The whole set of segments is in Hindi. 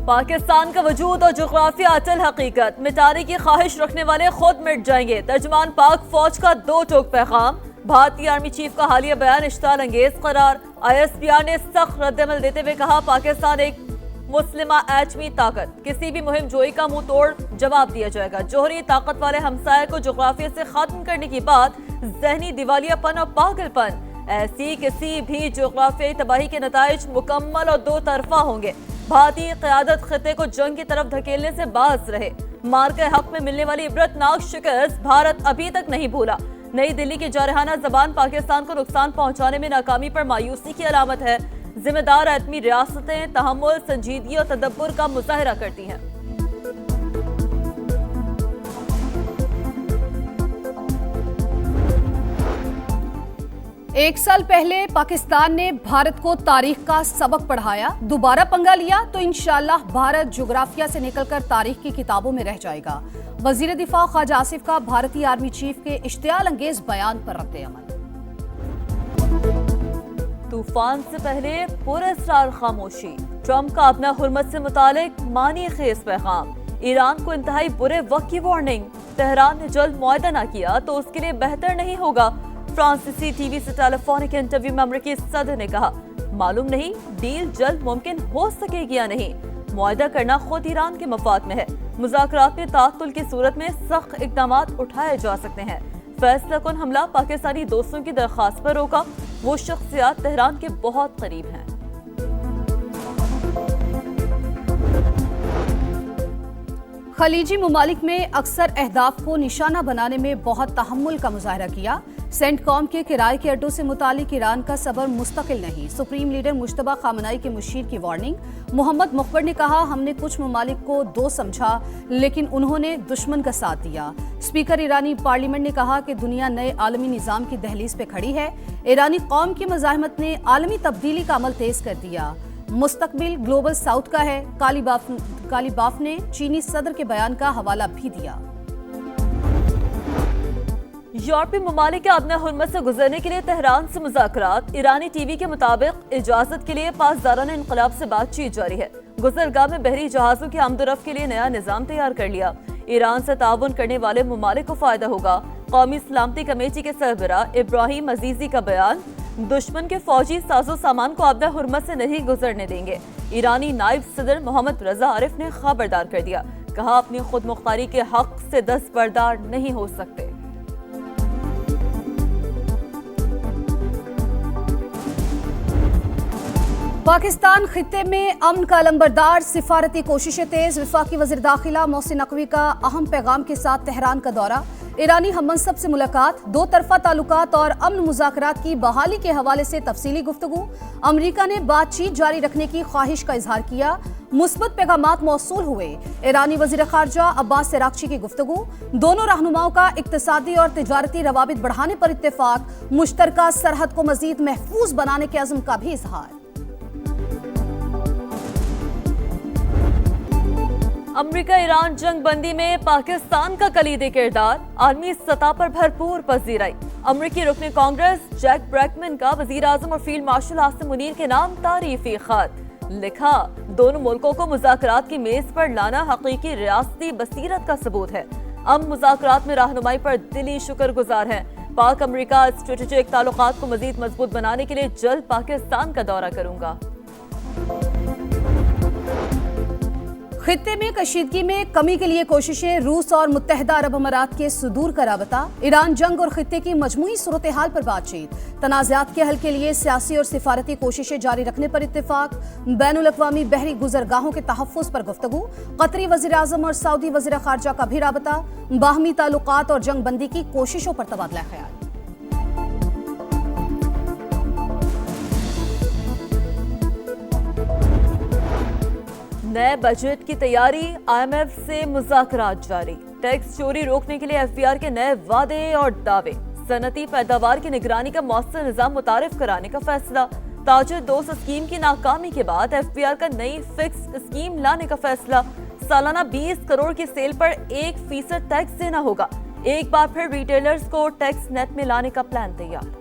पाकिस्तान का वजूद और जुग्राफिया अचल हकीकत, मिटाने की ख्वाहिश रखने वाले खुद मिट जाएंगे। तर्जुमान पाक फौज का दो टोक पैगाम। भारतीय आर्मी चीफ का हालिया बयान इश्ताल अंगेज करार। ISPR ने सख्त रद्दअमल देते हुए कहा, पाकिस्तान एक मुस्लिमा एटमी ताकत, किसी भी मुहिम जोई का मुंह तोड़ जवाब दिया जाएगा। जोहरी ताकत वाले हमसाये को जुग्राफिया से खत्म करने की बात जहनी दिवालियापन और पागलपन। ऐसी किसी भी जुग्राफियाई तबाही के नताइज मुकम्मल और दो तरफा होंगे। भारतीय क़यादत खिते को जंग की तरफ धकेलने से बाज रहे। मार के हक में मिलने वाली इबरतनाक शिकस्त भारत अभी तक नहीं भूला। नई दिल्ली की जारहाना जबान पाकिस्तान को नुकसान पहुंचाने में नाकामी पर मायूसी की अलामत है। जिम्मेदार एटमी रियासतें तहम्मुल, संजीदगी और तदब्बुर का मुजाहिरा करती हैं। एक साल पहले पाकिस्तान ने भारत को तारीख का सबक पढ़ाया, दोबारा पंगा लिया तो इंशाअल्लाह भारत जुग्राफिया से निकलकर तारीख की किताबों में रह जाएगा। वजीर दिफा ख्वाजा आसिफ का भारतीय आर्मी चीफ के इश्तियाल अंगेज बयान पर रद्द-ए-अमल। तूफान से पहले पुरस्कार खामोशी, ट्रंप का अपना हुर्मत से मुतालिक मानी खेज पैगाम। ईरान को इंतहाई बुरे वक्त की वार्निंग, तेहरान ने जल्द मुआहदा न किया तो उसके लिए बेहतर नहीं होगा। फ्रांसीसी टीवी से टेलीफोनिक इंटरव्यू में अमेरिकी सदर ने कहा, मालूम नहीं डील जल्द मुमकिन हो सकेगी या नहीं। मुआहदा करना खुद ईरान के मफाद में है। मुज़ाकरात में ताअत्तुल की सूरत में सख्त इक़दामात उठाए जा सकते हैं। फैसला कुन हमला पाकिस्तानी दोस्तों की दरख्वास्त पर रोका। वो शख्सियात तेहरान के बहुत करीब हैं। खलीजी ममालिक में अक्सर अहदाफ को निशाना बनाने में बहुत तहम्मुल का मुजाहरा किया। सेंटकॉम के किराए के अड्डों से मुतालिक ईरान का सबर मुस्तकिल नहीं। सुप्रीम लीडर मुश्तबा खामनाई के मुशीर की वार्निंग। मोहम्मद मुखबर ने कहा, हमने कुछ ममालिक को दो समझा लेकिन उन्होंने दुश्मन का साथ दिया। स्पीकर ईरानी पार्लियामेंट ने कहा कि दुनिया नए आलमी निज़ाम की दहलीज पे खड़ी है। ईरानी कौम की मज़ाहमत ने आलमी तब्दीली का अमल तेज कर दिया। मुस्तकबिल ग्लोबल साउथ का है। कालीबाफ ने चीनी सदर के बयान का हवाला भी दिया। यूरोपीय ममालिक के अपने हुर्मत से गुजरने के लिए तेहरान से मुज़ाकरात। ईरानी टीवी के मुताबिक इजाजत के लिए पासदाराना इनकलाब से बातचीत जारी है। गुजरगाह में बहरी जहाजों की आमदोरफ्त के लिए नया निज़ाम तैयार कर लिया। ईरान से ताउन करने वाले ममालिक को फायदा होगा। कौमी सलामती कमेटी के सरबरा इब्राहिम अजीजी का बयान, दुश्मन के फौजी साजो सामान को अपने हुर्मत से नहीं गुजरने देंगे। ईरानी नायब सदर मोहम्मद रजा आरिफ ने खबरदार कर दिया, कहा अपनी खुद मुख्तारी के हक से दस्तबरदार नहीं हो सकते। पाकिस्तान खित्ते में अमन का लंबरदार, सिफारती कोशिशें तेज। वफाकी वज़ीर दाखिला मोहसिन नकवी का अहम पैगाम के साथ तेहरान का दौरा। ईरानी हममनसब से मुलाकात। दो तरफा ताल्लुकात और अमन मुज़ाकरात की बहाली के हवाले से तफसीली गुफ्तगू। अमरीका ने बातचीत जारी रखने की ख्वाहिश का इजहार किया। मुस्बत पैगामात मौसूल हुए। ईरानी वज़ीर ख़ारजा अब्बास अराग़ची की गुफ्तगू। दोनों रहनुमाओं का इक़्तिसादी और तिजारती रवाबित बढ़ाने पर इत्तेफाक। मुश्तरका सरहद को मज़ीद महफूज बनाने के अज़्म का भी इजहार। अमेरिका ईरान जंग बंदी में पाकिस्तान का कलीदी किरदार। आर्मी सतह पर भरपूर पजीराई। अमेरिकी रुकने कांग्रेस जैक ब्रैकमैन का वजीर आजम और फील्ड मार्शल आसिम मुनीर के नाम तारीफी खत लिखा। दोनों मुल्कों को मुज़ाकरात की मेज पर लाना हकीकी रियासती बसीरत का सबूत है। हम मुज़ाकरात में रहनुमाई पर दिली शुक्रगुजार हैं। पाक अमेरिका स्ट्रेटेजिक ताल्लुकात को मजीद मजबूत बनाने के लिए जल्द पाकिस्तान का दौरा करूंगा। खित्ते में कशीदगी में कमी के लिए कोशिशें। रूस और मुत्तहदा अरब अमारात के सुदूर का राबता। ईरान जंग और खित्ते की मजमूई सूरत हाल पर बातचीत। तनाज़ात के हल के लिए सियासी और सिफारती कोशिशें जारी रखने पर इत्तेफाक। बैनुल अक़वामी बहरी गुजरगाहों के तहफ़्फ़ुज़ पर गुफ्तगू। कतरी वज़ीर आज़म और सऊदी वज़ीर ख़ारजा का भी राबता। बाहमी ताल्लुकात और जंग बंदी की कोशिशों पर तबादला ख्याल। नए बजट की तैयारी। IMF से मुज़ाकरात जारी। टैक्स चोरी रोकने के लिए FBR के नए वादे और दावे। सनती पैदावार की निगरानी का मौसर निज़ाम मुतारिफ कराने का फैसला। ताजिर दोस्त स्कीम की नाकामी के बाद FBR का नई फिक्स स्कीम लाने का फैसला। सालाना 20 करोड़ की सेल पर 1% टैक्स देना होगा। एक बार फिर रिटेलर्स को टैक्स नेट में लाने का प्लान तैयार।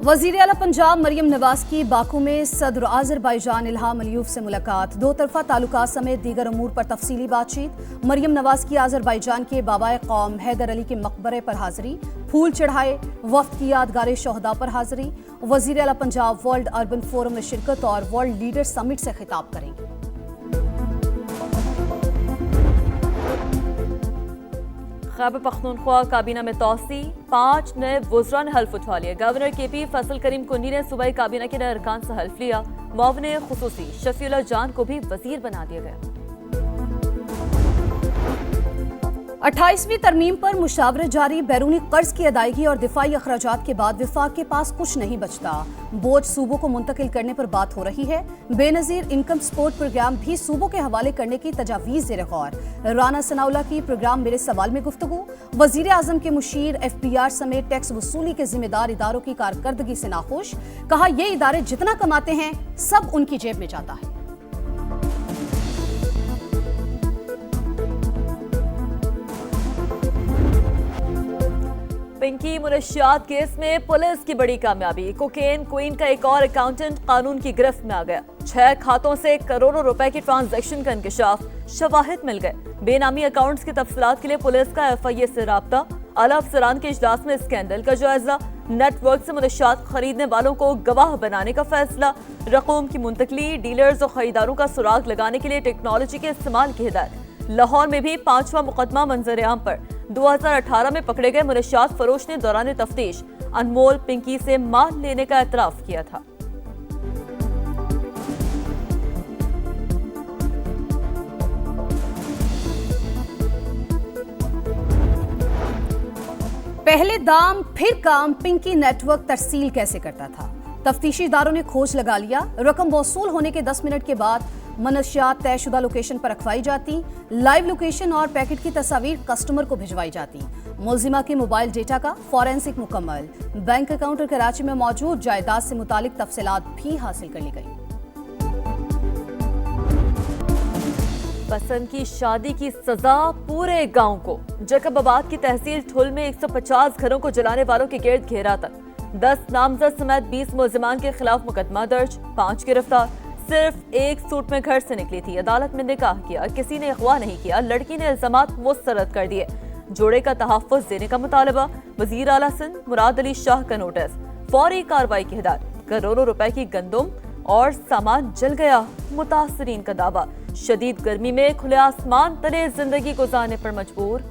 वजीर आला पंजाब मरियम नवाज की बाकू में सदर अज़रबैजान इल्हाम अलीयव से मुलाकात। दो तरफा ताल्लुकात समेत दीगर अमूर पर तफसीली बातचीत। मरियम नवाज की अज़रबैजान के बाबाए कौम हैदर अली के मकबरे पर हाजिरी, फूल चढ़ाए। वफ्द की यादगार शहदा पर हाजिरी। वजीर आला पंजाब वर्ल्ड अर्बन फोरम में शिरकत और वर्ल्ड लीडर समिट से खिताब करेंगे। खैबर पख्तूनख्वा काबीना में तोसी, 5 नए वुज़रा ने हल्फ उठा लिया। गवर्नर KP फैसल करीम कुन्नी ने सूबाई काबीना के नए अरकान से हल्फ लिया। मुआविन खुसूसी शफीउल्लाह जान को भी वजीर बना दिया गया। 28वीं तरमीम पर मुशावरत जारी। बैरूनी कर्ज की अदायगी और दिफाई अखराजात के बाद विफाक के पास कुछ नहीं बचता। बोझ सूबों को मुंतकिल करने पर बात हो रही है। बेनजीर इनकम सपोर्ट प्रोग्राम भी सूबों के हवाले करने की तजावीज़ ज़ेर गौर। राना सनाउल्लाह की प्रोग्राम मेरे सवाल में गुफ्तगू। वजीर आजम के मुशीर FBR समेत टैक्स वसूली के जिम्मेदार इदारों की कारकर्दगी से नाखुश। कहा ये इदारे जितना कमाते हैं सब उनकी जेब में जाता है। पिंकी मुनशियात केस में पुलिस की बड़ी कामयाबी। कोकेन क्वीन का एक और अकाउंटेंट कानून की गिरफ्त में आ गया। 6 खातों से करोड़ों रुपए की ट्रांजैक्शन का इंकशाफ, शवाहिद मिल गए। बेनामी अकाउंट्स की तफसीलात के लिए पुलिस का FIA से राब्ता। आला अफसरान के इजलास में स्कैंडल का जायजा। नेटवर्क से मुनशियात खरीदने वालों को गवाह बनाने का फैसला। रकूम की मुंतकली, डीलर्स और खरीदारों का सुराग लगाने के लिए टेक्नोलॉजी के इस्तेमाल की हिदायत। लाहौर में भी 5वां मुकदमा मंजर-ए-आम पर। 2018 में पकड़े गए मुनशियात फरोश ने दौरान तफ्तीश अनमोल पिंकी से माल लेने का एतराफ किया था। पहले दाम फिर काम, पिंकी नेटवर्क तरसील कैसे करता था? तफ्तीशी इदारों ने खोज लगा लिया। रकम वसूल होने के 10 मिनट के बाद मनशियात तयशुदा लोकेशन पर रखवाई जाती। लाइव लोकेशन और पैकेट की तस्वीर कस्टमर को भिजवाई जाती। मुलजिमा के मोबाइल डेटा का फॉरेंसिक मुकम्मल। बैंक अकाउंट और कराची में मौजूद जायदाद से मुतालिक तफसीलात भी हासिल कर ली गई। पसंद की शादी की सजा पूरे गांव को। जैकबाबाद की तहसील ठुल में 150 घरों को जलाने वालों के गिर्द घेरा तक। 10 नामजद समेत 20 मुलजिमान के खिलाफ मुकदमा दर्ज, 5 गिरफ्तार। सिर्फ एक सूट में घर से निकली थी। अदालत में निकाह किया, किसी ने अगवा नहीं किया। लड़की ने इल्जामात मुस्तरद कर दिए। जोड़े का तहफ़्फ़ुज़ देने का मुतालबा। वज़ीर आला सिंध मुराद अली शाह का नोटिस। फौरी कार्रवाई की हिदायत। करोड़ों रुपए की गंदुम और सामान जल गया। मुतासरीन का दावा, शदीद गर्मी में खुले आसमान तले जिंदगी गुजारने पर मजबूर।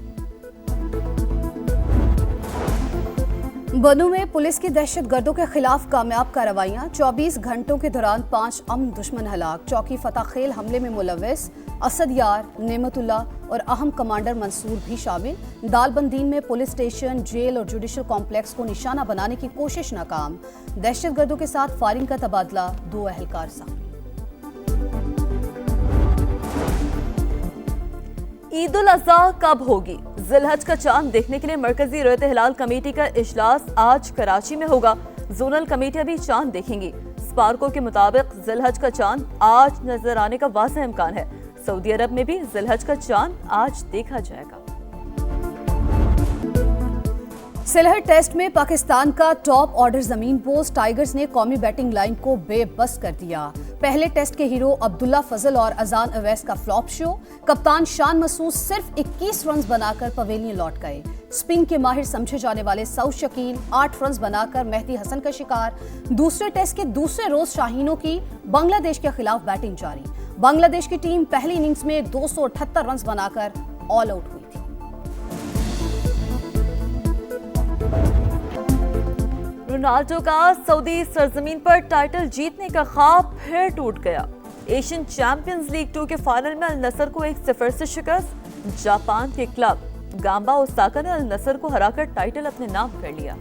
बनू में पुलिस की दहशतगर्दों के खिलाफ कामयाब कार्रवाइयां। 24 घंटों के दौरान 5 अमन दुश्मन हलाक। चौकी फतह खेल हमले में मुलव्विस असद यार, नेमतुल्लाह और अहम कमांडर मंसूर भी शामिल। दालबंदीन में पुलिस स्टेशन, जेल और जुडिशल कॉम्प्लेक्स को निशाना बनाने की कोशिश नाकाम। दहशतगर्दों के साथ फायरिंग का तबादला, 2 अहलकार जख्मी। ईद उल अज़हा कब होगी? जिलहज का चांद देखने के लिए मरकजी रोयत हिलाल कमेटी का इजलास आज कराची में होगा। जोनल कमेटियां भी चांद देखेंगी। स्पार्को के मुताबिक जिलहज का चांद आज नजर आने का वाज़ेह इम्कान है। सऊदी अरब में भी जिलहज का चांद आज देखा जाएगा। सिलहट टेस्ट में पाकिस्तान का टॉप ऑर्डर जमीन पोस्ट। टाइगर्स ने कौमी बैटिंग लाइन को बेबस कर दिया। पहले टेस्ट के हीरो अब्दुल्ला फजल और अजान अवैस का फ्लॉप शो। कप्तान शान मसूद सिर्फ 21 रन बनाकर पवेलियन लौट गए। स्पिन के माहिर समझे जाने वाले सऊद शकील 8 रन बनाकर मेहदी हसन का शिकार। दूसरे टेस्ट के दूसरे रोज शाहीनों की बांग्लादेश के खिलाफ बैटिंग जारी। बांग्लादेश की टीम पहली इनिंग्स में 278 रन बनाकर ऑल आउट हुई थी। रोनाल्डो का सऊदी सरजमीन पर टाइटल जीतने का ख्वाब फिर टूट गया। एशियन चैंपियंस लीग 2 के फाइनल में अल नसर को 1-0 से शिकस्त। जापान के क्लब गांबा ओसाका ने अल नसर को हराकर टाइटल अपने नाम कर लिया।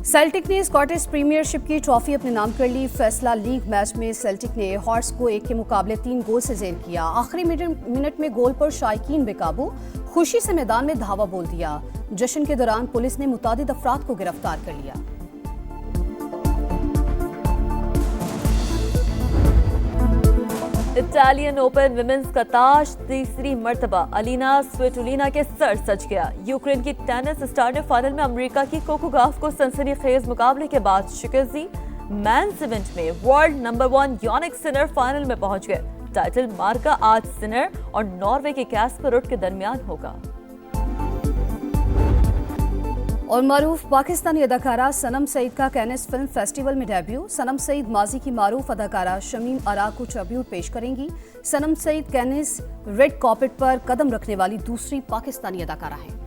सेल्टिक ने स्कॉटिश प्रीमियरशिप की ट्रॉफी अपने नाम कर ली। फैसला लीग मैच में सेल्टिक ने हॉर्स को 1 के मुकाबले 3 गोल से जेर किया। आखिरी मिनट में गोल पर शायकीन बेकाबू, खुशी से मैदान में धावा बोल दिया। जश्न के दौरान पुलिस ने मुतादिद अफराद को गिरफ्तार कर लिया। इटालियन ओपन विमेंस का ताज तीसरी मर्तबा अलीना स्विटोलिना के सर सज गया। यूक्रेन की टेनिस स्टार ने फाइनल में अमेरिका की कोको गॉफ को सनसनीखेज मुकाबले के बाद शिकस्त दी। मेंस इवेंट में world number 1 Jannik Sinner final में पहुंच गए। टाइटल मार्का आज सिनर और नॉर्वे के कैस्पर रुड के दरमियान होगा। और मारूफ पाकिस्तानी अदाकारा सनम सईद का कैनेस फिल्म फेस्टिवल में डेब्यू। सनम सईद माजी की मारूफ अदाकारा शमीम आरा को ट्रिब्यूट पेश करेंगी। सनम सईद कैनेस रेड कार्पेट पर कदम रखने वाली दूसरी पाकिस्तानी अदाकारा है।